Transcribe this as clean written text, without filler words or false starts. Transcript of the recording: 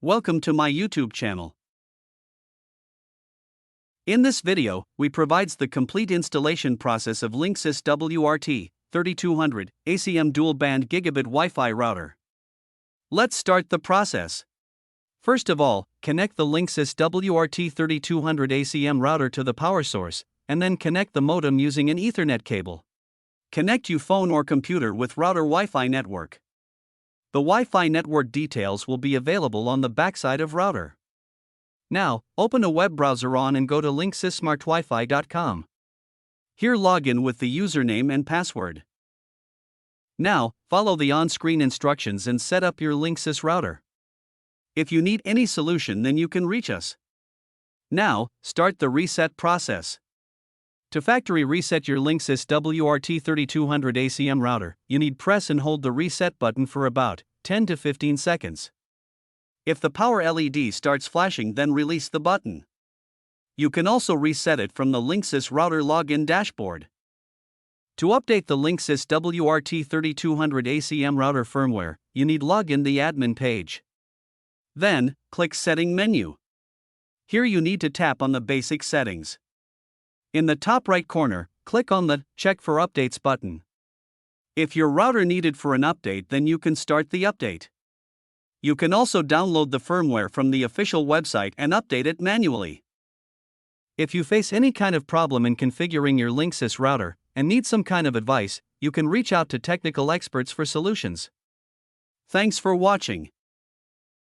Welcome to my YouTube channel. In this video, we provides the complete installation process of Linksys WRT3200ACM dual-band Gigabit Wi-Fi router. Let's start the process. First of all, connect the Linksys WRT3200ACM router to the power source, and then connect the modem using an Ethernet cable. Connect your phone or computer with router Wi-Fi network. The Wi-Fi network details will be available on the backside of router. Now, open a web browser and go to linksys.smartwifi.com. Here log in with the username and password. Now, follow the on-screen instructions and set up your Linksys router. If you need any solution, then you can reach us. Now, start the reset process. To factory reset your Linksys WRT3200ACM router, you need press and hold the reset button for about 10 to 15 seconds. If the power LED starts flashing, then release the button. You can also reset it from the Linksys router login dashboard. To update the Linksys WRT3200ACM router firmware, you need log in the admin page. Then, click Setting menu. Here you need to tap on the basic settings. In the top right corner, click on the Check for Updates button. If your router needed for an update, then you can start the update. You can also download the firmware from the official website and update it manually. If you face any kind of problem in configuring your Linksys router and need some kind of advice, you can reach out to technical experts for solutions. Thanks for watching.